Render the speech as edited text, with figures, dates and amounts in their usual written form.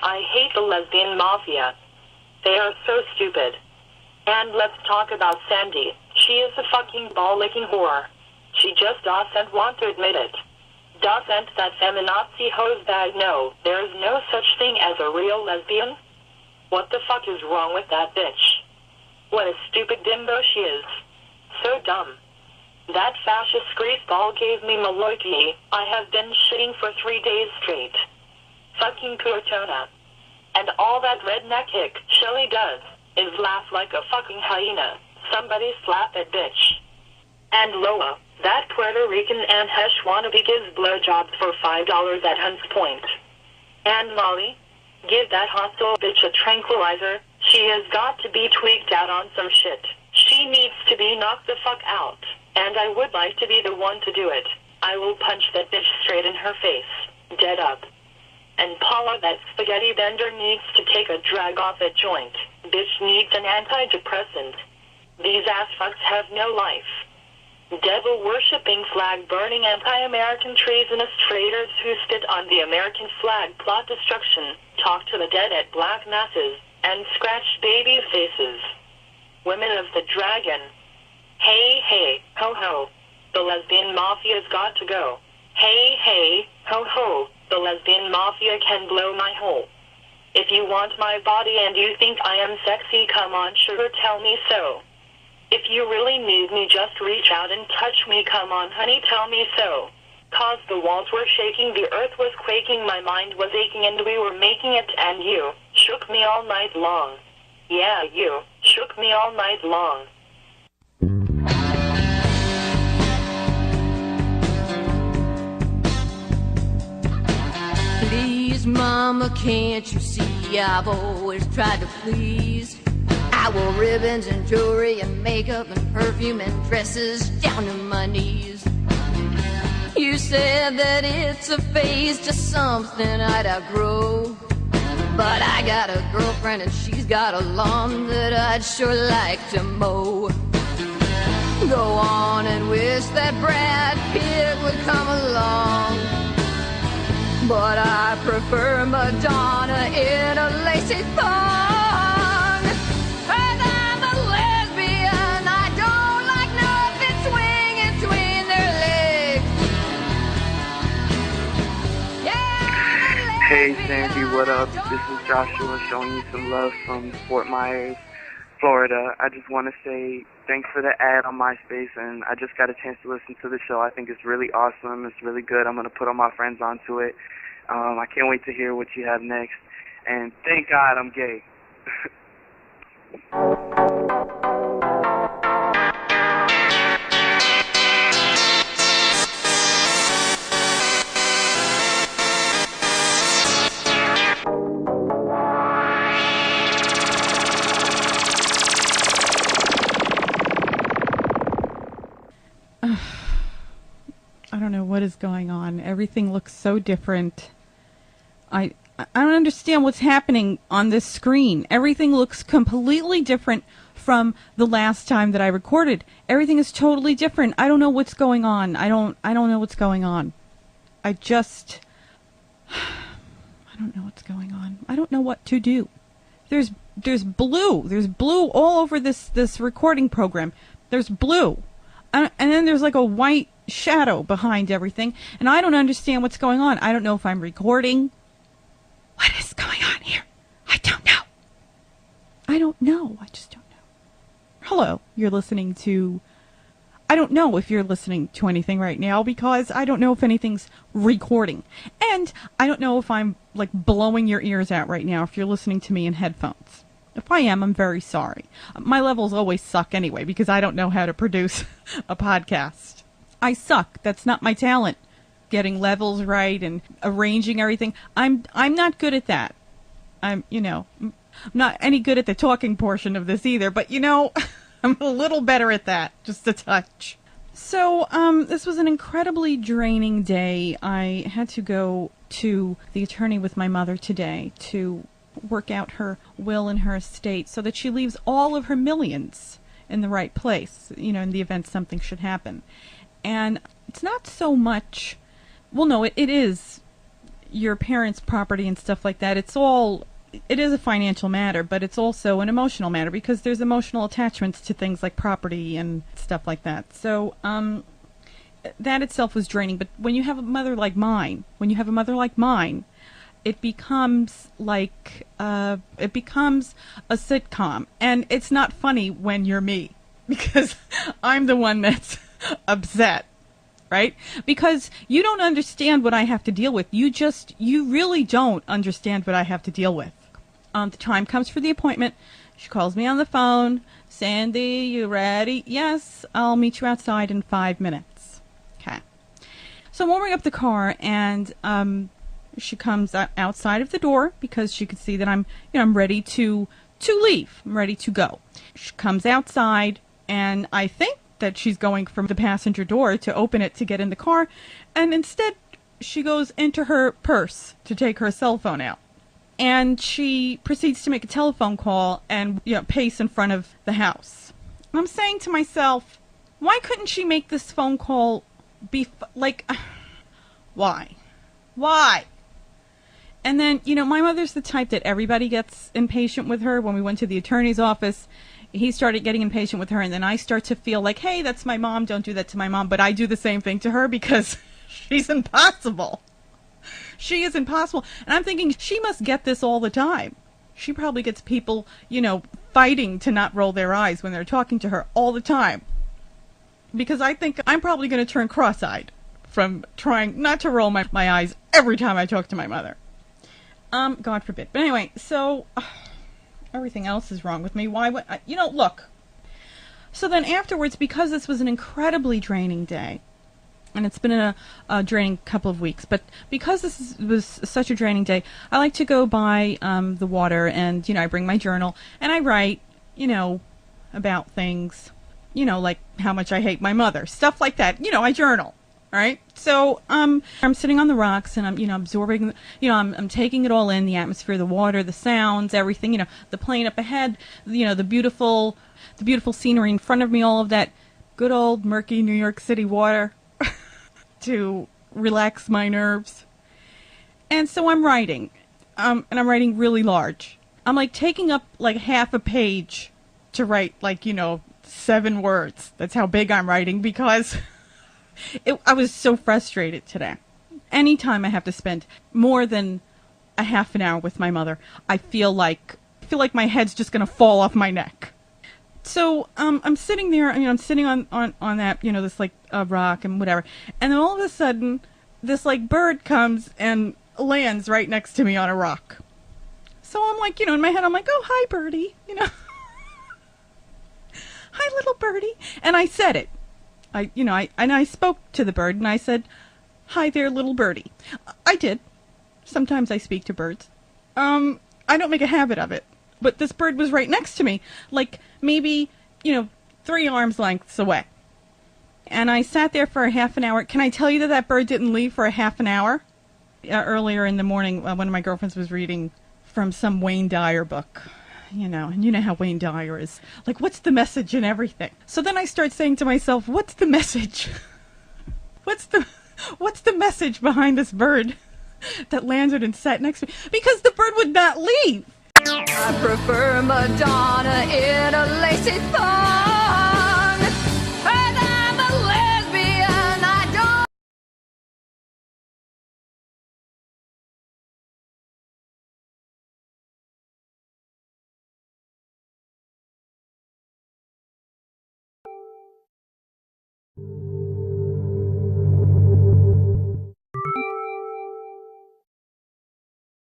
I hate the Lesbian Mafia. They are so stupid. And let's talk about Sandi. She is a fucking ball-licking whore. She just doesn't want to admit it. Doesn't that feminazi hose bag know there's no such thing as a real lesbian? What the fuck is wrong with that bitch? What a stupid bimbo she is. So dumb. That fascist greaseball gave me maloiki. I have been shitting for 3 days straight. Fucking Cortona. And all that redneck hick Shelly does is laugh like a fucking hyena. Somebody slap that bitch. And Lola, that Puerto Rican Ann Hesh wannabe gives blowjobs for $5 at Hunts Point. And Molly, give that hostile bitch a tranquilizer. She has got to be tweaked out on some shit. She needs to be knocked the fuck out. And I would like to be the one to do it. I will punch that bitch straight in her face. Dead up. And Paula, that spaghetti bender, needs to take a drag off a joint. Bitch needs an antidepressant. These ass fucks have no life. Devil-worshipping, flag-burning, anti-American treasonous traitors who spit on the American flag, plot destruction, talk to the dead at black masses, and scratch babies' faces. Women of the dragon. Hey, hey, ho, ho. The Lesbian Mafia's got to go. Hey, hey, ho, ho. The Lesbian Mafia can blow my hole. If you want my body and you think I am sexy, come on, sugar, tell me so. If you really need me, just reach out and touch me, come on, honey, tell me so. 'Cause the walls were shaking, the earth was quaking, my mind was aching, and we were making it, and you shook me all night long. Yeah, you shook me all night long. Please, mama, can't you see I've always tried to please? I wore ribbons and jewelry and makeup and perfume and dresses down to my knees. You said that it's a phase, just something I'd outgrow. But I got a girlfriend and she's got a lawn that I'd sure like to mow. Go on and wish that Brad Pitt would come along, but I prefer Madonna in a lacy thong. 'Cause I'm a lesbian, I don't like nothing swinging between their legs. Yeah, hey Sandy, what up? This is Joshua showing you some love from Fort Myers, Florida. I just want to say thanks for the ad on MySpace, and I just got a chance to listen to the show. I think it's really awesome. It's really good. I'm going to put all my friends onto it. I can't wait to hear what you have next. And thank God I'm gay. I don't know what is going on. Everything looks so different. I don't understand what's happening on this screen. Everything looks completely different from the last time that I recorded. Everything is totally different. I don't know what's going on. I don't know what's going on. I don't know what's going on. I don't know what to do. There's blue. There's blue all over this recording program. There's blue. And then there's like a white shadow behind everything, and I don't understand what's going on. I don't know if I'm recording. What is going on here? I don't know. I just don't know. Hello, you're listening to... I don't know if you're listening to anything right now, because I don't know if anything's recording. And I don't know if I'm, like, blowing your ears out right now if you're listening to me in headphones. If I am, I'm very sorry. My levels always suck anyway, because I don't know how to produce a podcast. I suck. That's not my talent. Getting levels right and arranging everything. I'm not good at that. I'm not any good at the talking portion of this either, but I'm a little better at that, just a touch. So, this was an incredibly draining day. I had to go to the attorney with my mother today to work out her will and her estate so that she leaves all of her millions in the right place, in the event something should happen. And it's not so much... Well, no, it is, your parents' property and stuff like that, it is a financial matter, but it's also an emotional matter because there's emotional attachments to things like property and stuff like that. So, that itself was draining. But when you have a mother like mine, it becomes like, it becomes a sitcom. And it's not funny when you're me because I'm the one that's upset. Right? Because you don't understand what I have to deal with. You really don't understand what I have to deal with. The time comes for the appointment. She calls me on the phone. Sandy, you ready? Yes, I'll meet you outside in 5 minutes. Okay. So I'm warming up the car, and she comes outside of the door because she can see that I'm ready to leave. I'm ready to go. She comes outside, and I think that she's going from the passenger door to open it to get in the car, and instead she goes into her purse to take her cell phone out. And she proceeds to make a telephone call and pace in front of the house. I'm saying to myself, why couldn't she make this phone call why? And then, my mother's the type that everybody gets impatient with her. When we went to the attorney's office, he started getting impatient with her, and then I start to feel like, hey, that's my mom, don't do that to my mom. But I do the same thing to her because she's impossible. She is impossible. And I'm thinking, she must get this all the time. She probably gets people, fighting to not roll their eyes when they're talking to her all the time. Because I think I'm probably going to turn cross-eyed from trying not to roll my eyes every time I talk to my mother. God forbid. But anyway, so everything else is wrong with me. Why would I, look. So then afterwards, because this was an incredibly draining day, and it's been a draining couple of weeks, but because was such a draining day, I like to go by the water, and I bring my journal and I write, about things, like how much I hate my mother, stuff like that. I journal. All right. So I'm sitting on the rocks, and I'm absorbing, I'm taking it all in, the atmosphere, the water, the sounds, everything, the plane up ahead, the beautiful scenery in front of me, all of that good old murky New York City water to relax my nerves. And so I'm writing, and I'm writing really large. I'm taking up half a page to write 7 words. That's how big I'm writing because I was so frustrated today. Anytime I have to spend more than a half an hour with my mother, I feel like my head's just going to fall off my neck. So I'm sitting there, I'm sitting on that, this rock and whatever. And then all of a sudden, this bird comes and lands right next to me on a rock. So I'm in my head, I'm like, oh, hi, birdie, Hi, little birdie. And I said it. I spoke to the bird, and I said, hi there, little birdie. I did. Sometimes I speak to birds. I don't make a habit of it. But this bird was right next to me, maybe, 3 arms lengths away. And I sat there for a half an hour. Can I tell you that bird didn't leave for a half an hour? Earlier in the morning, one of my girlfriends was reading from some Wayne Dyer book. And you know how Wayne Dyer is. What's the message and everything? So then I start saying to myself, what's the message? What's the message behind this bird that landed and sat next to me? Because the bird would not leave. I prefer Madonna in a lacy thong.